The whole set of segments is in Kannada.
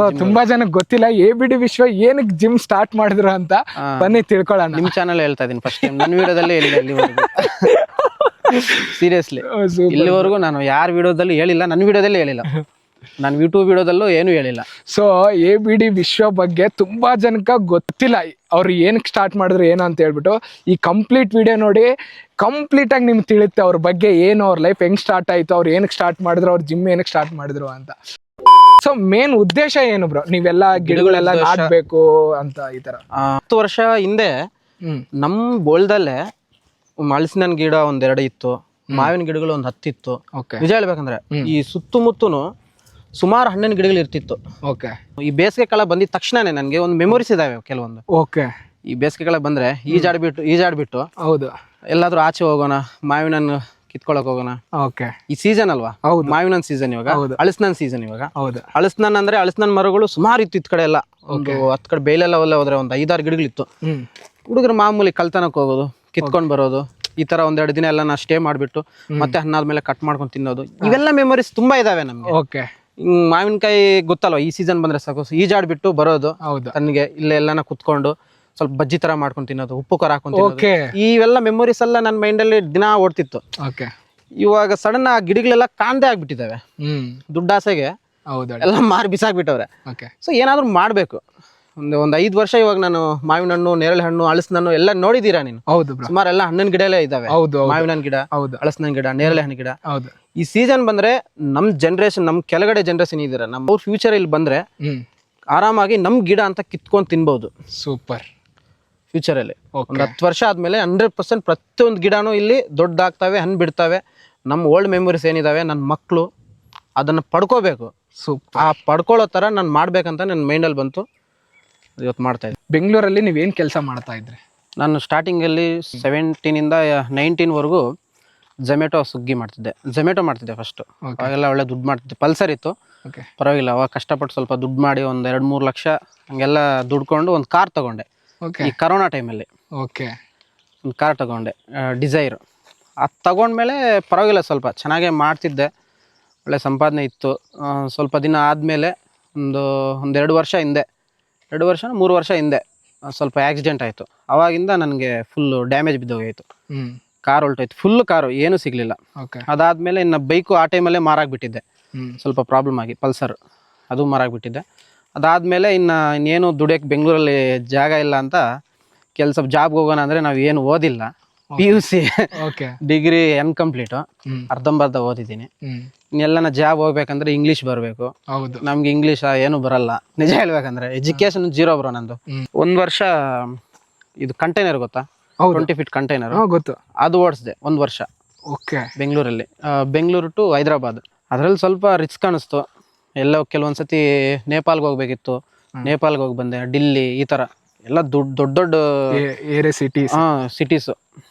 ಸೊ ತುಂಬಾ ಜನಕ್ಕೆ ಗೊತ್ತಿಲ್ಲ ABD ವಿಶ್ವ ಏನಕ್ಕೆ ಜಿಮ್ ಸ್ಟಾರ್ಟ್ ಮಾಡಿದ್ರು ಅಂತ, ಬನ್ನಿ ತಿಳ್ಕೊಳ್ಳೋಣ. ನಿಮ್ ಚಾನಲ್ ಹೇಳ್ತಾ ಇದೀನಿ ಫಸ್ಟ್ ಟೈಮ್, ನನ್ನ ವಿಡಿಯೋದಲ್ಲೇ ಹೇಳಿಲ್ಲ ಇಲ್ಲಿವರೆಗೂ. ಸೀರಿಯಸ್ಲಿ ಇಲ್ಲಿವರೆಗೂ ನಾನು ಯಾರ ವಿಡಿಯೋದಲ್ಲಿ ಹೇಳಿಲ್ಲ, ನನ್ನ ವಿಡಿಯೋದಲ್ಲೇ ಹೇಳಿಲ್ಲ, ನಾನು ಯೂಟ್ಯೂಬ್ ವಿಡಿಯೋದಲ್ಲೂ ಏನು ಹೇಳಿಲ್ಲ. ಸೊ ABD ವಿಶ್ವ ಬಗ್ಗೆ ತುಂಬಾ ಜನಕ್ಕೆ ಗೊತ್ತಿಲ್ಲ, ಅವ್ರು ಏನಕ್ಕೆ ಸ್ಟಾರ್ಟ್ ಮಾಡಿದ್ರು ಏನು ಅಂತ ಹೇಳ್ಬಿಟ್ಟು. ಈ ಕಂಪ್ಲೀಟ್ ವಿಡಿಯೋ ನೋಡಿ, ಕಂಪ್ಲೀಟ್ ಆಗಿ ನಿಮ್ಗೆ ತಿಳಿಯುತ್ತೆ ಅವ್ರ ಬಗ್ಗೆ, ಏನು ಅವ್ರ ಲೈಫ್ ಹೆಂಗ್ ಸ್ಟಾರ್ಟ್ ಆಯ್ತು, ಅವ್ರು ಏನಕ್ಕೆ ಸ್ಟಾರ್ಟ್ ಮಾಡಿದ್ರು, ಅವ್ರ ಜಿಮ್ ಏನಕ್ಕೆ ಸ್ಟಾರ್ಟ್ ಮಾಡಿದ್ರು ಅಂತ. ಸೊ ಮೇನ್ ಉದ್ದೇಶ ಏನು ಬ್ರೋ, ನೀವೆಲ್ಲ ಗಿಡಗಳೆಲ್ಲ ನಾಟಬೇಕು ಅಂತ ಈ ತರ? 10 ವರ್ಷ ಹಿಂದೆ ನಮ್ ಬೋಳ್ದಲ್ಲೇ ಹಲಸಿನ ಗಿಡ 1-2 ಇತ್ತು, ಮಾವಿನ ಗಿಡಗಳು 10 ಇತ್ತು. ನಿಜ ಹೇಳ್ಬೇಕಂದ್ರೆ ಈ ಸುತ್ತಮುತ್ತನು ಸುಮಾರು ಹಣ್ಣಿನ ಗಿಡಗಳು ಇರ್ತಿತ್ತು. ಈ ಬೇಸಿಗೆ ಕಾಲ ಬಂದಿದ ತಕ್ಷಣನೇ ನನಗೆ ಒಂದು ಮೆಮೊರೀಸ್ ಇದಾವೆ ಕೆಲವೊಂದು. ಈ ಬೇಸಿಗೆ ಕಾಲ ಬಂದ್ರೆ ಈಜಾಡ್ಬಿಟ್ಟು ಹೌದು ಎಲ್ಲಾದ್ರೂ ಆಚೆ ಹೋಗೋಣ, ಮಾವಿನ ಹಣ್ಣು ಕಿತ್ಕೊಳಕ್ ಹೋಗೋಣ. ಈ ಸೀಸನ್ ಅಲ್ವಾ, ಮಾವಿನ ಹಣ್ಣು ಸೀಸನ್ ಇವಾಗ, ಹಲಸಿನ ಸೀಸನ್ ಇವಾಗ. ಹಲಸಿನ ಅಂದ್ರೆ ಹಲಸಿನ ಮರಗಳು ಸುಮಾರು ಇತ್ತು ಇತ್ ಕಡೆ ಎಲ್ಲ, ಒಂದು 10 ಕಡೆ ಬೇಲೆಲ್ಲ ಹೋದ್ರೆ ಒಂದು 5-6 ಗಿಡಗಳಿತ್ತು. ಹುಡುಗರು ಮಾಮೂಲಿ ಕಲ್ತನಕ್ ಹೋಗೋದು, ಕಿತ್ಕೊಂಡ್ ಬರೋದು, ಈ ತರ 1-2 ದಿನ ಎಲ್ಲ ಸ್ಟೇ ಮಾಡ್ಬಿಟ್ಟು ಮತ್ತೆ ಹಣ್ಣಾದ್ಮೇಲೆ ಕಟ್ ಮಾಡ್ಕೊಂಡು ತಿನ್ನೋದು, ಇವೆಲ್ಲ ಮೆಮೊರೀಸ್ ತುಂಬಾ ಇದಾವೆ ನಮ್ಗೆ. ಮಾವಿನಕಾಯಿ ಗೊತ್ತಲ್ವಾ, ಈ ಸೀಸನ್ ಬಂದ್ರೆ ಸಾಕು ಈಜಾಡ್ಬಿಟ್ಟು ಬರೋದು, ತನ್ಗೆ ಇಲ್ಲೆಲ್ಲ ಕುತ್ಕೊಂಡು ಸ್ವಲ್ಪ ಬಜ್ಜಿ ತರ ಮಾಡ್ಕೊಂಡು ತಿನ್ನೋದು, ಉಪ್ಪು ಖಾರ ಹಾಕೊಂಡು, ಇವೆಲ್ಲ ಮೆಮೊರೀಸ್ ಎಲ್ಲ ನನ್ನ ಮೈಂಡ್ ಅಲ್ಲಿ ದಿನ ಓಡ್ತಿತ್ತು. ಇವಾಗ ಸಡನ್ ಆ ಗಿಡಗಳೆಲ್ಲ ಕಾಣ್ದೆ ಆಗ್ಬಿಟ್ಟಿದಾವೆ, ದುಡ್ಡಾಸೆಗೆ ಎಲ್ಲ ಮಾರಿ ಬಿಸಾಕ್ಬಿಟ್ಟವ್ರೆ. ಸೊ ಏನಾದ್ರು ಮಾಡ್ಬೇಕು. ಒಂದು 5 ವರ್ಷ ಇವಾಗ ನಾನು ಮಾವಿನ ಹಣ್ಣು, ನೇರಳೆ ಹಣ್ಣು, ಹಲಸಿನ ಹಣ್ಣು ಎಲ್ಲ ನೋಡಿದೀರಾ ನೀನು? ಸುಮಾರು ಎಲ್ಲ ಹಣ್ಣಿನ ಗಿಡ ಎಲ್ಲ ಇದಾವೆ, ಮಾವಿನ ಹಣ್ಣು ಗಿಡ, ಹಲಸಿನ ಗಿಡ, ನೇರಳೆ ಹಣ್ಣು ಗಿಡ. ಈ ಸೀಸನ್ ಬಂದ್ರೆ ನಮ್ ಜನರೇಷನ್, ನಮ್ ಕೆಳಗಡೆ ಜನರೇಷನ್ ಇದೀರ, ನಮ್ಮ ಫ್ಯೂಚರ್ ಇಲ್ಲಿ ಬಂದ್ರೆ ಆರಾಮಾಗಿ ನಮ್ ಗಿಡ ಅಂತ ಕಿತ್ಕೊಂಡ್ ತಿನ್ಬಹುದು. ಸೂಪರ್. ಫ್ಯೂಚರ್ ಅಲ್ಲಿ ಒಂದು 10 ವರ್ಷ ಆದ್ಮೇಲೆ 100% ಪ್ರತಿಯೊಂದು ಗಿಡನೂ ಇಲ್ಲಿ ದೊಡ್ಡದಾಗ್ತವೆ, ಹಣ್ಣು ಬಿಡ್ತವೆ. ನಮ್ಮ ಓಲ್ಡ್ ಮೆಮೊರೀಸ್ ಏನಿದಾವೆ, ನನ್ನ ಮಕ್ಕಳು ಅದನ್ನ ಪಡ್ಕೋಬೇಕು. ಆ ಪಡ್ಕೊಳ್ಳೋ ತರ ನಾನು ಮಾಡ್ಬೇಕಂತ ನನ್ನ ಮೈಂಡಲ್ಲಿ ಬಂತು, ಇವತ್ತು ಮಾಡ್ತಾ ಇದ್ದೆ. ಬೆಂಗಳೂರಲ್ಲಿ ನೀವೇನ್ ಕೆಲಸ ಮಾಡ್ತಾ ಇದ್ರಿ? ನಾನು ಸ್ಟಾರ್ಟಿಂಗ್ ಅಲ್ಲಿ 17ಇಂದ 19ವರೆಗೂ ಸ್ವಿಗ್ಗಿ ಮಾಡ್ತಿದ್ದೆ ಫಸ್ಟ್. ಅವಾಗೆಲ್ಲ ಒಳ್ಳೆ ದುಡ್ಡು ಮಾಡ್ತಿದ್ದೆ, ಪಲ್ಸರ್ ಇತ್ತು, ಪರವಾಗಿಲ್ಲ. ಅವಾಗ ಕಷ್ಟಪಟ್ಟು ಸ್ವಲ್ಪ ದುಡ್ಡು ಮಾಡಿ ಒಂದು 2-3 ಲಕ್ಷ ಹಂಗೆಲ್ಲ ದುಡ್ಕೊಂಡು ಒಂದು ಕಾರ್ ತಗೊಂಡೆ. ಈ ಕರೋನಾ ಟೈಮಲ್ಲಿ ಒಂದು ಕಾರ್ ತಗೊಂಡೆ, ಡಿಸೈರ್. ಅದು ತಗೊಂಡ್ಮೇಲೆ ಪರವಾಗಿಲ್ಲ, ಸ್ವಲ್ಪ ಚೆನ್ನಾಗೇ ಮಾಡ್ತಿದ್ದೆ, ಒಳ್ಳೆ ಸಂಪಾದನೆ ಇತ್ತು. ಸ್ವಲ್ಪ ದಿನ ಆದಮೇಲೆ ಒಂದು 2 ವರ್ಷ ಹಿಂದೆ, 2 ವರ್ಷ 3 ವರ್ಷ ಹಿಂದೆ ಸ್ವಲ್ಪ ಆಕ್ಸಿಡೆಂಟ್ ಆಯಿತು. ಅವಾಗಿಂದ ನನಗೆ ಫುಲ್ಲು ಡ್ಯಾಮೇಜ್ ಬಿದ್ದೋಗಾಯಿತು, ಕಾರ್ ಹೊಲ್ಟೋಯ್ತು, ಫುಲ್ ಕಾರು, ಏನೂ ಸಿಗಲಿಲ್ಲ. ಅದಾದಮೇಲೆ ಇನ್ನು ಬೈಕು ಆ ಟೈಮಲ್ಲೇ ಮಾರಾಕ್ಬಿಟ್ಟಿದ್ದೆ, ಸ್ವಲ್ಪ ಪ್ರಾಬ್ಲಮ್ ಆಗಿ, ಪಲ್ಸರ್ ಅದು ಮಾರಾಕ್ಬಿಟ್ಟಿದ್ದೆ. ಅದಾದಮೇಲೆ ಇನ್ನೇನು ದುಡಿಯೋಕ್ಕೆ ಬೆಂಗಳೂರಲ್ಲಿ ಜಾಗ ಇಲ್ಲ ಅಂತ ಕೆಲಸ ಜಾಬ್ಗೆ ಹೋಗೋಣ ಅಂದರೆ ನಾವು ಏನು ಓದಿಲ್ಲ, PUC ಡಿಗ್ರಿ ಅನ್ಕಂಪ್ಲೀಟು, ಅರ್ಧಂಬರ್ಧ ಓದಿದ್ದೀನಿ. ಇನ್ನೆಲ್ಲ ಜಾಬ್ ಹೋಗ್ಬೇಕಂದ್ರೆ ಇಂಗ್ಲೀಷ್ ಬರಬೇಕು, ನಮ್ಗೆ ಇಂಗ್ಲೀಷ್ ಏನು ಬರಲ್ಲ. ನಿಜ ಹೇಳ್ಬೇಕಂದ್ರೆ ಎಜುಕೇಶನ್ 0 ಬ್ರೋ ನಂದು. 1 ವರ್ಷ ಇದು ಕಂಟೈನರ್ ಗೊತ್ತಾ, 20 ಫೀಟ್ ಕಂಟೈನರ್ ಗೊತ್ತು, ಅದು ಓಡಿಸಿದೆ 1 ವರ್ಷ ಬೆಂಗಳೂರಲ್ಲಿ. ಬೆಂಗಳೂರು ಟು ಹೈದರಾಬಾದ್. ಅದರಲ್ಲಿ ಸ್ವಲ್ಪ ರಿಸ್ಕ್ ಅನಿಸ್ತು. ಎಲ್ಲೋ ಕೆಲವೊಂದ್ಸತಿ ನೇಪಾಲ್ಗೆ ಹೋಗ್ಬೇಕಿತ್ತು, ನೇಪಾಲ್ಗೆ ಹೋಗಿ ಬಂದೆ. ಡಿಲ್ಲಿ ಈ ಥರ ಎಲ್ಲ ದೊಡ್ಡ ಸಿಟೀಸು,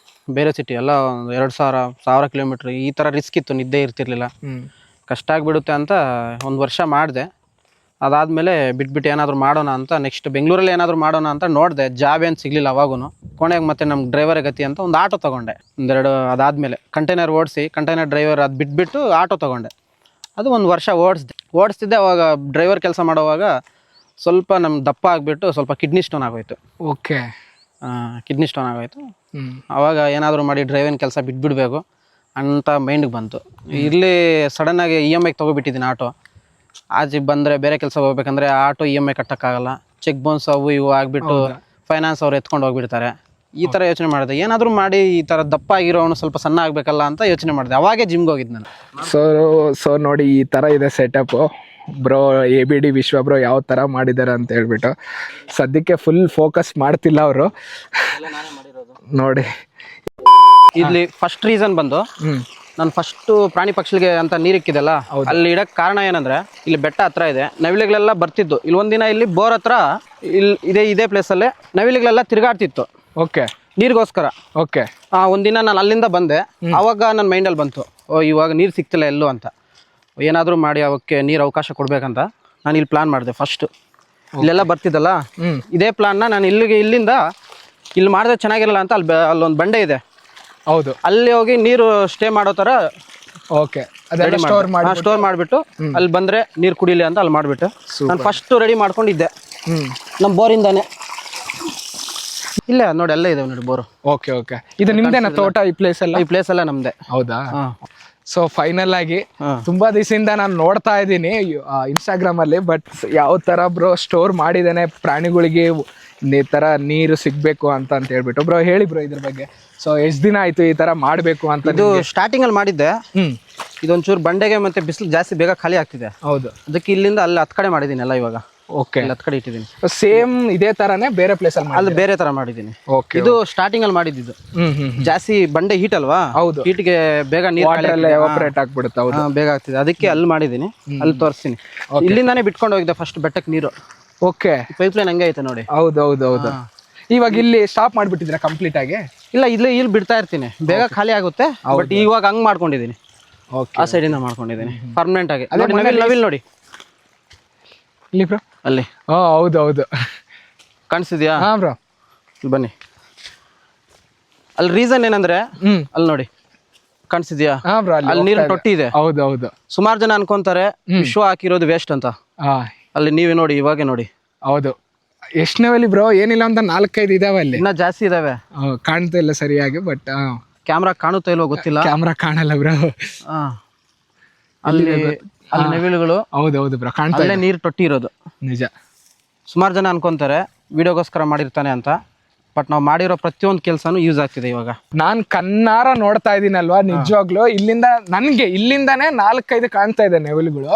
ಬೇರೆ ಸಿಟಿ ಎಲ್ಲ 2,000 ಕಿಲೋಮೀಟ್ರ್, ಈ ಥರ ರಿಸ್ಕ್ ಇತ್ತು, ನಿದ್ದೆ ಇರ್ತಿರ್ಲಿಲ್ಲ, ಕಷ್ಟ ಆಗಿಬಿಡುತ್ತೆ ಅಂತ 1 ವರ್ಷ ಮಾಡಿದೆ. ಅದಾದಮೇಲೆ ಬಿಟ್ಬಿಟ್ಟು ಏನಾದರೂ ಮಾಡೋಣ ಅಂತ, ನೆಕ್ಸ್ಟ್ ಬೆಂಗಳೂರಲ್ಲಿ ಏನಾದರೂ ಮಾಡೋಣ ಅಂತ ನೋಡಿದೆ. ಜಾಬ್ ಏನು ಸಿಗಲಿಲ್ಲ ಅವಾಗೂ. ಕೊನೆಗೆ ಮತ್ತೆ ನಮ್ಮ ಡ್ರೈವರ್ ಗತಿ ಅಂತ ಒಂದು ಆಟೋ ತೊಗೊಂಡೆ. 1-2 ಅದಾದಮೇಲೆ ಕಂಟೈನರ್ ಓಡಿಸಿ, ಕಂಟೈನರ್ ಡ್ರೈವರ್ ಅದು ಬಿಟ್ಬಿಟ್ಟು ಆಟೋ ತೊಗೊಂಡೆ. ಅದು 1 ವರ್ಷ ಓಡಿಸ್ತಿದ್ದೆ. ಅವಾಗ ಡ್ರೈವರ್ ಕೆಲಸ ಮಾಡೋವಾಗ ಸ್ವಲ್ಪ ನಮ್ಮ ದಪ್ಪ ಆಗಿಬಿಟ್ಟು ಸ್ವಲ್ಪ ಕಿಡ್ನಿ ಸ್ಟೋನ್ ಆಗೋಯ್ತು. ಕಿಡ್ನಿ ಸ್ಟೋನ್ ಆಗೋಯ್ತು. ಅವಾಗ ಏನಾದರೂ ಮಾಡಿ ಡ್ರೈವಿಂಗ್ ಕೆಲಸ ಬಿಟ್ಬಿಡ್ಬೇಕು ಅಂತ ಮೈಂಡಿಗೆ ಬಂತು. ಇಲ್ಲಿ ಸಡನ್ನಾಗಿ EMI ತೊಗೊಬಿಟ್ಟಿದ್ದೀನಿ ಆಟೋ. ಆಚೆಗೆ ಬಂದರೆ ಬೇರೆ ಕೆಲಸ ಹೋಗ್ಬೇಕಂದ್ರೆ ಆಟೋ EMI ಕಟ್ಟೋಕ್ಕಾಗಲ್ಲ, ಚೆಕ್ ಬೌನ್ಸ್ ಅವು ಇವು ಆಗಿಬಿಟ್ಟು ಫೈನಾನ್ಸ್ ಅವ್ರು ಎತ್ಕೊಂಡು ಹೋಗ್ಬಿಡ್ತಾರೆ. ಈ ಥರ ಯೋಚನೆ ಮಾಡಿದೆ, ಏನಾದರೂ ಮಾಡಿ ಈ ಥರ ದಪ್ಪ ಆಗಿರೋನು ಸ್ವಲ್ಪ ಸಣ್ಣ ಆಗಬೇಕಲ್ಲ ಅಂತ ಯೋಚನೆ ಮಾಡಿದೆ. ಅವಾಗೇ ಜಿಮ್ಗೆ ಹೋಗಿದ್ದು ನಾನು. ಸೊ ನೋಡಿ, ಈ ಥರ ಇದೆ ಸೆಟಪ್ಪು ಬ್ರೋ. ABD ವಿಶ್ವ ಬ್ರೋ ಯಾವ ಥರ ಮಾಡಿದ್ದಾರೆ ಅಂತ ಹೇಳ್ಬಿಟ್ಟು ಸದ್ಯಕ್ಕೆ ಫುಲ್ ಫೋಕಸ್ ಮಾಡ್ತಿಲ್ಲ ಅವರು ನೋಡಿ. ಇಲ್ಲಿ ಫಸ್ಟ್ ರೀಸನ್ ಬಂದು, ನಾನು ಫಸ್ಟು ಪ್ರಾಣಿ ಪಕ್ಷಿಗಳಿಗೆ ಅಂತ ನೀರಿಕ್ಕಿದೆಲ್ಲ, ಅಲ್ಲಿ ಇಡಕ್ಕೆ ಕಾರಣ ಏನಂದ್ರೆ, ಇಲ್ಲಿ ಬೆಟ್ಟ ಹತ್ರ ಇದೆ, ನವಿಲಿಗಳೆಲ್ಲ ಬರ್ತಿದ್ದು. ಇಲ್ಲಿ ಒಂದಿನ ಇಲ್ಲಿ ಬೋರ್ ಹತ್ರ ಇದೇ ಪ್ಲೇಸಲ್ಲೇ ನವಿಲಿಗಳೆಲ್ಲ ತಿರುಗಾಡ್ತಿತ್ತು ನೀರಿಗೋಸ್ಕರ. ಒಂದಿನ ನಾನು ಅಲ್ಲಿಂದ ಬಂದೆ. ಆವಾಗ ನನ್ನ ಮೈಂಡಲ್ಲಿ ಬಂತು, ಇವಾಗ ನೀರು ಸಿಗ್ತಿಲ್ಲ ಎಲ್ಲೂ ಅಂತ, ಏನಾದರೂ ಮಾಡಿ ಅವಕ್ಕೆ ನೀರು ಅವಕಾಶ ಕೊಡ್ಬೇಕಂತ ನಾನು ಇಲ್ಲಿ ಪ್ಲಾನ್ ಮಾಡಿದೆ. ಫಸ್ಟ್ ಇಲ್ಲೆಲ್ಲ ಬರ್ತಿದ್ದಲ್ಲ, ಇದೇ ಪ್ಲಾನ್ನ ನಾನು ಇಲ್ಲಿಂದ ಇಲ್ಲಿ ಮಾಡಿದ್ರೆ ಚೆನ್ನಾಗಿರಲ್ಲ ಅಂತ ಅಲ್ಲೊಂದು ಬಂಡೆ ಇದೆ, ಅಲ್ಲಿ ಹೋಗಿ ನೀರು ಸ್ಟೇ ಮಾಡೋ ಥರ ಅದೆಲ್ಲ ಸ್ಟೋರ್ ಮಾಡಿ ಸ್ಟೋರ್ ಮಾಡಿಬಿಟ್ಟು ಅಲ್ಲಿ ಬಂದ್ರೆ ನೀರು ಕುಡಿಲಿ ಅಂತ ಅಲ್ಲಿ ಮಾಡಿಬಿಟ್ಟು ನಾನು ಫಸ್ಟ್ ರೆಡಿ ಮಾಡ್ಕೊಂಡಿದ್ದೆ ನಮ್ಮ ಬೋರಿಂದಾನೆ. ಇಲ್ಲ ನೋಡಿ ಎಲ್ಲ ಇದೆ ನೋಡಿ ಬೋರು. ಓಕೆ ಓಕೆ, ಇದು ನಿಮ್ದೇನಾ ತೋಟ? ಈ ಪ್ಲೇಸ್ ಎಲ್ಲ ನಮ್ದೆ. ಹೌದಾ? ಸೊ ಫೈನಲ್ ಆಗಿ ತುಂಬಾ ದಿವಸದಿಂದ ನಾನು ನೋಡ್ತಾ ಇದ್ದೀನಿ ಇನ್ಸ್ಟಾಗ್ರಾಮ್ ಅಲ್ಲಿ, ಬಟ್ ಯಾವ ತರ ಬ್ರೋ ಸ್ಟೋರ್ ಮಾಡಿದಾನೆ ಪ್ರಾಣಿಗಳಿಗೆ ಈ ತರ ನೀರು ಸಿಗ್ಬೇಕು ಅಂತ ಹೇಳ್ಬಿಟ್ಟು. ಬ್ರೋ ಹೇಳಿ ಬ್ರೋ ಇದ್ರ ಬಗ್ಗೆ. ಸೊ ಎಷ್ಟ್ ದಿನ ಆಯ್ತು ಈ ತರ ಮಾಡ್ಬೇಕು ಅಂತ? ಇದು ಸ್ಟಾರ್ಟಿಂಗ್ ಅಲ್ಲಿ ಮಾಡಿದ್ದೆ. ಇದೊಂಚೂರು ಬಂಡೆಗೆ ಮತ್ತೆ ಬಿಸಿಲು ಜಾಸ್ತಿ ಬೇಗ ಖಾಲಿ ಆಗ್ತಿದೆ. ಹೌದು, ಅದಕ್ಕೆ ಇಲ್ಲಿಂದ ಅಲ್ಲಿ ಹತ್ ಕಡೆ ಮಾಡಿದೀನಿ ಎಲ್ಲ. ಇವಾಗ ಓಕೆ, ಹತ್ ಕಡೆ ಇಟ್ಟಿದ್ದೀನಿ. ಸೇಮ್ ಇದೇ ತರಾನೇ ಬೇರೆ ಪ್ಲೇಸ್ ಅಲ್ಲಿ? ಅಲ್ಲಿ ಬೇರೆ ತರ ಮಾಡಿದ್ದೀನಿ. ಇದು ಸ್ಟಾರ್ಟಿಂಗ್ ಅಲ್ಲಿ ಮಾಡಿದ್ದು. ಜಾಸ್ತಿ ಬಂಡೆ ಹೀಟ್ ಅಲ್ವಾ? ಹೌದು, ಹೀಟ್ಗೆ ಬೇಗ ನೀರು ಎವಾಪರೇಟ್ ಆಗ್ಬಿಡುತ್ತೆ. ಹೌದು, ಬೇಗ ಆಗ್ತಿದೆ. ಅದಕ್ಕೆ ಅಲ್ಲಿ ಮಾಡಿದ್ದೀನಿ. ಅಲ್ಲಿ ತೋರಿಸ್ತೀನಿ. ಇಲ್ಲಿಂದಾನೇ ಬಿಟ್ಕೊಂಡು ಹೋಗಿದ್ದೆ ಫಸ್ಟ್ ಬೆಟ್ಟಕ್ಕೆ ನೀರು. ಓಕೆ, ಪೈಪ್ ಲೈನ್ ಹಂಗೆ ಐತೆ ನೋಡಿ. ಹೌದು ಹೌದು ಹೌದು. ಇವಾಗ ಇಲ್ಲಿ ಸ್ಟಾಪ್ ಮಾಡ್ಬಿಟ್ಟಿದ್ರ ಕಂಪ್ಲೀಟ್ ಆಗಿ? ಇಲ್ಲ, ಇಲ್ಲಿ ಬಿಡ್ತಾ ಇರ್ತೀನಿ, ಬೇಗ ಖಾಲಿ ಆಗುತ್ತೆ. ಬಟ್ ಇವಾಗ ಹಂಗ್ ಮಾಡ್ಕೊಂಡಿದ್ದೀನಿ. ಆ ಸೈಡ್ ಇಂದ ಮಾಡ್ಕೊಂಡಿದ್ದೀನಿ ಪರ್ಮನೆಂಟ್ ಆಗಿ. ನವಿಲ್ ನೋಡಿ ಇಲ್ಲಿ ಬ್ರೋ, ಅಲ್ಲಿ. ಹೌದು ಹೌದು, ಕಾಣಿಸ್ತಿದ್ಯಾ? ಹಾ ಬ್ರೋ, ಬನ್ನಿ. ಅಲ್ಲಿ ರೀಸನ್ ಏನಂದ್ರೆ ಅಲ್ಲಿ ನೋಡಿ, ಕಾಣಿಸ್ತಿದ್ಯಾ? ಅಲ್ಲಿ ನೀರಿನ ತೊಟ್ಟಿ ಇದೆ. ಹೌದು ಹೌದು. ಸುಮಾರು ಜನ ಅನ್ಕೊಂತಾರೆ ವಿಶ್ವ ಹಾಕಿರೋದು ವೇಸ್ಟ್ ಅಂತ. ಅಲ್ಲಿ ನೀವೇ ನೋಡಿ, ಇವಾಗೆ ನೋಡಿ. ಹೌದು, ಎಷ್ಟನೇ ಬ್ರೋ? ಏನಿಲ್ಲ ಅಂತ 4-5 ಇದಾವೆ ಅಲ್ಲಿ. ಇನ್ನ ಜಾಸ್ತಿ ಇದಾವೆ, ಕಾಣ್ತಾ ಇಲ್ಲ ಸರಿಯಾಗಿ. ಬಟ್ ಕ್ಯಾಮ್ರಾ ಕಾಣುತ್ತಾ ಇಲ್ವೋ ಗೊತ್ತಿಲ್ಲ. ಕ್ಯಾಮ್ರಾ ಕಾಣಲ್ಲ ಬ್ರೋ. ಅಲ್ಲಿ ನವಿಲುಗಳು. ಹೌದೌದು ಬ್ರೋ, ಕಾಣ್ತಾ ಅಲ್ಲೇ ನೀರು ತೊಟ್ಟಿ ಇರೋದು. ನಿಜ. ಸುಮಾರು ಜನ ಅನ್ಕೊಂತಾರೆ ವಿಡಿಯೋಗೋಸ್ಕರ ಮಾಡಿರ್ತಾನೆ ಅಂತ. ಬಟ್ ನಾವು ಮಾಡಿರೋ ಪ್ರತಿಯೊಂದು ಕೆಲಸನೂ ಯೂಸ್ ಆಗ್ತಿದೆ ಇವಾಗ. ನಾನ್ ಕಣ್ಣಾರ ನೋಡ್ತಾ ಇದೀನಲ್ವಾ, ನಿಜವಾಗ್ಲು ಇಲ್ಲಿಂದಾನೇ 4-5 ಕಾಣ್ತಾ ಇದೆ ನವಿಲುಗಳು.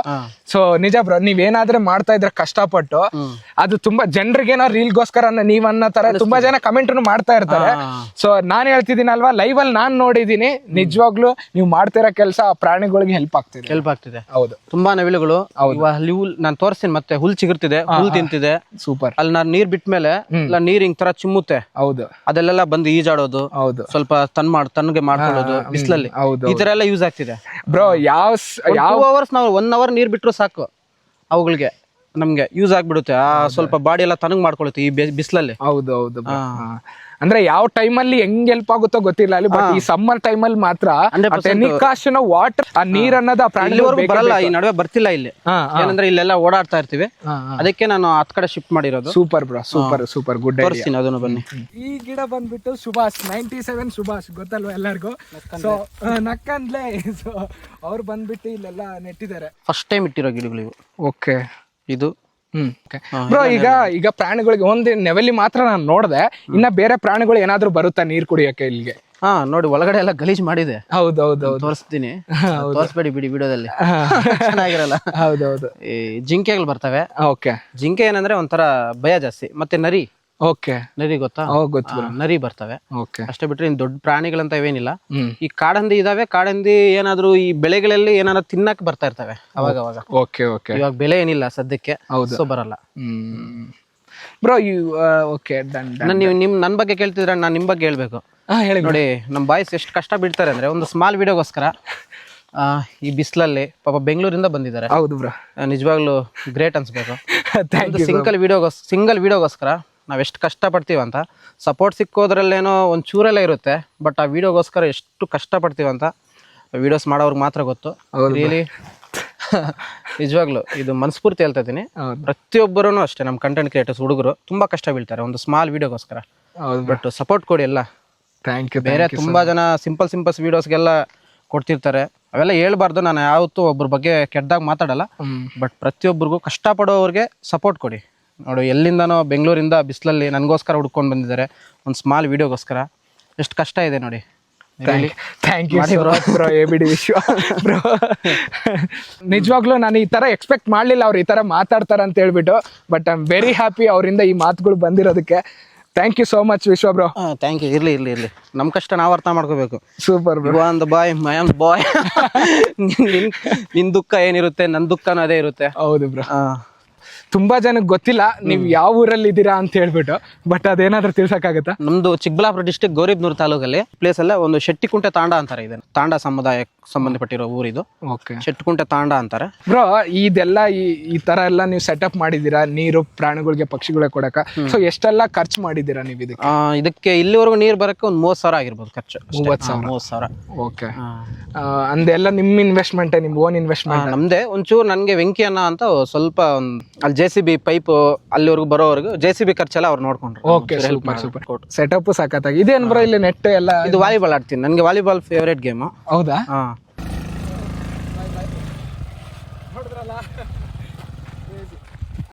ಸೊ ನಿಜ ಬ್ರೋ, ನೀವೇನಾದ್ರೆ ಮಾಡ್ತಾ ಇದ್ರೆ ಕಷ್ಟಪಟ್ಟು, ಅದು ತುಂಬಾ ಜನರಿಗೇನೋ ರೀಲ್ಗೋಸ್ಕರ ನೀವ್ ಅನ್ನೋ ತರ ತುಂಬಾ ಜನ ಕಮೆಂಟ್ ಮಾಡ್ತಾ ಇರ್ತಾರೆ. ಸೊ ನಾನ್ ಹೇಳ್ತಿದ್ದೀನಲ್ವಾ, ಲೈವ್ ಅಲ್ಲಿ ನಾನ್ ನೋಡಿದೀನಿ. ನಿಜವಾಗ್ಲು ನೀವು ಮಾಡ್ತಿರೋ ಕೆಲಸ ಪ್ರಾಣಿಗಳಿಗೆ ಹೆಲ್ಪ್ ಆಗ್ತಿದೆ. ಹೌದು, ತುಂಬಾ ನವಿಲುಗಳು. ನಾನು ತೋರಿಸ್ತೀನಿ. ಮತ್ತೆ ಹುಲ್ ಚಿಗುರ್ತಿದೆ, ಹುಲ್ ತಿಂತಿದೆ. ಸೂಪರ್. ಅಲ್ಲಿ ನಾನು ನೀರ್ ಬಿಟ್ಮೇಲೆ ನೀರ್ ಹಿಂಗ್ ತರ ಚಿಮ್ಮುತ್ತೆ. ಹೌದು, ಅದೆಲ್ಲ ಬಂದು ಈಜಾಡೋದು. ಹೌದು, ಸ್ವಲ್ಪ ತನ್ಗೆ ಮಾಡ್ಕೊಳ್ಳೋದು ಬಿಸಿಲಲ್ಲಿ. ಈ ತರ ಎಲ್ಲ ಯೂಸ್ ಆಗ್ತಿದೆ ಬ್ರೋ. ಯಾವ 2 hours ನಾವು 1 hour ನೀರ್ ಬಿಟ್ರು ಸಾಕು, ಅವುಗಳಿಗೆ ನಮ್ಗೆ ಯೂಸ್ ಆಗ್ಬಿಡುತ್ತೆ. ಸ್ವಲ್ಪ ಬಾಡಿ ಎಲ್ಲ ತನಗ್ ಮಾಡ್ಕೊಳ್ಳುತ್ತೆ ಈ ಬಿಸಿಲಲ್ಲಿ. ಹೌದು ಹೌದು. ಅಂದ್ರೆ ಯಾವ ಟೈಮಲ್ಲಿ ಹೆಂಗ್ ಹೆಲ್ಪ್ ಆಗುತ್ತೋ ಗೊತ್ತಿಲ್ಲ ಅಲ್ಲಿ. ಬಟ್ ಈ ಸಮ್ಮರ್ ಟೈಮಲ್ಲಿ ಮಾತ್ರ ವಾಟರ್, ಆ ನೀರ್ ಅನ್ನೋದು ಪ್ರಾಣಿ ಬರಲ್ಲ. ಈ ನಡುವೆ ಬರ್ತಿಲ್ಲ ಇಲ್ಲಿ, ಏನಂದ್ರೆ ಇಲ್ಲೆಲ್ಲ ಓಡಾಡ್ತಾ ಇರ್ತೀವಿ. ಅದಕ್ಕೆ ನಾನು 10 ಕಡೆ ಶಿಫ್ಟ್ ಮಾಡಿರೋದು. Super bro, super good. ತೋರಿಸ್ತೀನಿ ಅದನ್ನು, ಬನ್ನಿ. ಈ ಗಿಡ ಬಂದ್ಬಿಟ್ಟು ಸುಭಾಷ್ 97 ಸುಭಾಷ್ ಗೊತ್ತಲ್ವಾ ಎಲ್ಲರಿಗೂ? ಸೊ ನಕ್ಕಂದ್ಲೆ. ಸೊ ಅವ್ರು ಬಂದ್ಬಿಟ್ಟು ಇಲ್ಲೆಲ್ಲ ನೆಟ್ಟಿದ್ದಾರೆ. ಫಸ್ಟ್ ಟೈಮ್ ಇಟ್ಟಿರೋ ಗಿಡಗಳು ಇವು. ಓಕೆ, ಇದು ಬ್ರೋ. ಈಗ ಪ್ರಾಣಿಗಳಿಗೆ ಒಂದು ನೆವಲಿ ಮಾತ್ರ ನಾನು ನೋಡ್ದೆ. ಇನ್ನ ಬೇರೆ ಪ್ರಾಣಿಗಳು ಏನಾದ್ರು ಬರುತ್ತಾ ನೀರ್ ಕುಡಿಯಕ್ಕೆ ಇಲ್ಲಿಗೆ? ನೋಡಿ, ಒಳಗಡೆ ಎಲ್ಲ ಗಲೀಜ್ ಮಾಡಿದೆ. ಹೌದೌದು, ತೋರಿಸ್ತೀನಿ. ತೋರಿಸ್ಬೇಡಿ ಬಿಡಿ ವಿಡಿಯೋದಲ್ಲಿ, ಚೆನ್ನಾಗಿರಲ್ಲ. ಹೌದೌದು. ಈ ಜಿಂಕೆಗಳು ಬರ್ತವೆ. ಓಕೆ. ಜಿಂಕೆ ಏನಂದ್ರೆ ಒಂಥರ ಭಯ ಜಾಸ್ತಿ. ಮತ್ತೆ ನರಿ. ಓಕೆ, ನರಿ ಗೊತ್ತಾ? ಗೊತ್ತು. ನರಿ ಬರ್ತವೆ. ಓಕೆ, ಅಷ್ಟೇ ಬಿಟ್ರೆ ಇನ್ ದೊಡ್ಡ ಪ್ರಾಣಿಗಳಂತ ಇವೇನಿಲ್ಲ. ಈ ಕಾಡಂದಿ ಇದಾವೆ. ಕಾಡಂದಿ ಏನಾದ್ರು ಈ ಬೆಳೆಗಳಲ್ಲಿ ಏನಾದ್ರು ತಿನ್ನಕ್ ಬರ್ತಾ ಇರ್ತವೆ ಅವಾಗ ಅವಾಗ. Okay okay. ಇವಾಗ ಬೆಲೆ ಏನಿಲ್ಲ ಸದ್ಯಕ್ಕೆ, ಸೊ ಬರಲ್ಲ ಬ್ರೋ. ಓಕೆ, ನೀವು ನನ್ ಬಗ್ಗೆ ಕೇಳ್ತಿದ್ರೆ ನಾನು ನಿಮ್ ಬಗ್ಗೆ ಹೇಳ್ಬೇಕು. ನೋಡಿ, ನಮ್ ಬಾಯ್ಸ್ ಎಷ್ಟು ಕಷ್ಟ ಬಿಡ್ತಾರೆ ಅಂದ್ರೆ ಒಂದು ಸ್ಮಾಲ್ ವಿಡಿಯೋಗೋಸ್ಕರ. ಈ ಬಿಸಿಲಲ್ಲಿ ಪಾಪ ಬೆಂಗಳೂರಿಂದ ಬಂದಿದ್ದಾರೆ. ಹೌದು ಬ್ರೋ, ನಿಜವಾಗ್ಲೂ ಗ್ರೇಟ್ ಅನ್ಸ್ಬೇಕು. ಸಿಂಗಲ್ ವಿಡಿಯೋಗೋಸ್ಕರ ನಾವ್ ಎಷ್ಟು ಕಷ್ಟ ಪಡ್ತೀವಂತ. ಸಪೋರ್ಟ್ ಸಿಕ್ಕೋದ್ರಲ್ಲೇನೋ ಒಂದ್ ಚೂರೆಲ್ಲ ಇರುತ್ತೆ. ಬಟ್ ಆ ವಿಡಿಯೋಗೋಸ್ಕರ ಎಷ್ಟು ಕಷ್ಟ ಪಡ್ತೀವಂತ ವಿಡಿಯೋಸ್ ಮಾಡೋರ್ಗೆ ಮಾತ್ರ ಗೊತ್ತು. ರಿಯಲಿ ನಿಜವಾಗ್ಲು ಇದು ಮನಸ್ಫೂರ್ತಿ ಹೇಳ್ತಾ ಇದ್ದೀನಿ. ಪ್ರತಿಯೊಬ್ಬರೂ ಅಷ್ಟೇ, ನಮ್ಮ ಕಂಟೆಂಟ್ ಕ್ರಿಯೇಟರ್ಸ್ ಹುಡುಗರು ತುಂಬಾ ಕಷ್ಟ ಬೀಳ್ತಾರೆ ಒಂದು ಸ್ಮಾಲ್ ವಿಡಿಯೋಗೋಸ್ಕರ. ಬಟ್ ಸಪೋರ್ಟ್ ಕೊಡಿ ಎಲ್ಲ. ಬೇರೆ ತುಂಬಾ ಜನ ಸಿಂಪಲ್ ವಿಡಿಯೋಸ್ಗೆಲ್ಲ ಕೊಡ್ತಿರ್ತಾರೆ. ಅವೆಲ್ಲ ಹೇಳ್ಬಾರ್ದು. ನಾನು ಯಾವತ್ತೂ ಒಬ್ಬರ ಬಗ್ಗೆ ಕೆಟ್ಟದಾಗ ಮಾತಾಡಲ್ಲ. ಬಟ್ ಪ್ರತಿಯೊಬ್ಬರಿಗೂ ಕಷ್ಟಪಡೋವ್ರಿಗೆ ಸಪೋರ್ಟ್ ಕೊಡಿ. ನೋಡಿ, ಎಲ್ಲಿಂದನೋ ಬೆಂಗಳೂರಿಂದ ಬಿಸಿಲಲ್ಲಿ ನನಗೋಸ್ಕರ ಹುಡ್ಕೊಂಡು ಬಂದಿದ್ದಾರೆ ಒಂದು ಸ್ಮಾಲ್ ವಿಡಿಯೋಗೋಸ್ಕರ. ಎಷ್ಟು ಕಷ್ಟ ಇದೆ ನೋಡಿ. ಥ್ಯಾಂಕ್ ಯು ಬ್ರೋ, ABD ವಿಶ್ವ ಬ್ರೋ. ನಿಜವಾಗ್ಲೂ ನಾನು ಈ ತರ ಎಕ್ಸ್ಪೆಕ್ಟ್ ಮಾಡ್ಲಿಲ್ಲ ಅವ್ರು ಈ ತರ ಮಾತಾಡ್ತಾರ ಅಂತ ಹೇಳ್ಬಿಟ್ಟು. But I am very happy ಅವರಿಂದ ಈ ಮಾತುಗಳು ಬಂದಿರೋದಕ್ಕೆ. Thank you so much Vishwa bro. Thank you. ಇರ್ಲಿ ನಮ್ಮ ಕಷ್ಟ ನಾವು ಅರ್ಥ ಮಾಡ್ಕೋಬೇಕು. Super bro. ಒಂದು ಬಾಯ್ ಮೈ ಆಮ್ ಬಾಯ್. ನಿನ್ ದುಃಖ ಏನಿರುತ್ತೆ ನನ್ನ ದುಃಖನೂ ಅದೇ ಇರುತ್ತೆ. ಹೌದು ಬ್ರೋ. ತುಂಬಾ ಜನಕ್ಕೆ ಗೊತ್ತಿಲ್ಲ ನೀವು ಯಾವ ಊರಲ್ಲಿ ಇದ್ದೀರಾ ಅಂತ ಹೇಳ್ಬಿಟ್ಟು, ಬಟ್ ಅದೇನಾದ್ರೂ ತಿಳ್ಸಕ್ಕಾಗತ್ತಾ? ನಮ್ದು ಚಿಕ್ಕಬಳ್ಳಾಪುರ ಡಿಸ್ಟಿಕ್ ಗೌರಿಬ್ನೂರು ತಾಲೂಕಲ್ಲಿ ಪ್ಲೇಸ್ ಅಲ್ಲೇ ಒಂದು ಶೆಟ್ಟಿಕುಂಟೆ ತಾಂಡ ಅಂತಾರೆ. ಇದನ್ನ ತಾಂಡ ಸಮುದಾಯಕ್ಕೆ ಸಂಬಂಧಪಟ್ಟಿರೋ ಊರಿದು. ಓಕೆ. ಶೆಟ್ಟಿಕುಂಟೆ ತಾಂಡ ಅಂತಾರೆ. ಬ್ರೋ, ಇದೆಲ್ಲ ಈ ತರ ಎಲ್ಲ ನೀವು ಸೆಟಪ್ ಮಾಡಿದ್ದೀರಾ, ನೀರು ಪ್ರಾಣಿಗಳಿಗೆ ಪಕ್ಷಿಗಳಿಗೆ ಕೊಡಕ. ಸೊ ಎಷ್ಟೆಲ್ಲ ಖರ್ಚು ಮಾಡಿದ್ದೀರಾ ನೀವು ಇದಕ್ಕೆ? ಇದಕ್ಕೆ ಇಲ್ಲಿವರೆಗೂ ನೀರು ಬರಕ್ಕೆ ಒಂದು 30,000 ಆಗಿರ್ಬೋದು ಖರ್ಚು. 30,000. ಓಕೆ. ಅಂದೆಲ್ಲ ನಿಮ್ಮ ಇನ್ವೆಸ್ಟ್ಮೆಂಟ್, ನಿಮ್ ಓನ್ ಇನ್ವೆಸ್ಟ್ಮೆಂಟ್? ನಮ್ದೇ. ಒಂಚೂರು ನನಗೆ ವೆಂಕಿ ಅಣ್ಣ ಅಂತ ಸ್ವಲ್ಪ ಅಲ್ಲಿ JCB ಪೈಪ್ ಅಲ್ಲಿವರೆಗೂ ಬರೋವರೆಗೂ JCB ಖರ್ಚೆಲ್ಲ ಅವ್ರು ನೋಡ್ಕೊಂಡ್ರು. Okay, super. ಸೆಟಪ್ ಸಾಕತ್ತಾಗಿ. ಇದೇನ್ ಬ್ರೋ ಇಲ್ಲಿ ನೆಟ್ ಎಲ್ಲ? ಇದು ವಾಲಿಬಾಲ್ ಆಡ್ತೀನಿ. ನನಗೆ ವಾಲಿಬಾಲ್ ಫೇವರೇಟ್ ಗೇಮ್. ಹೌದಾ?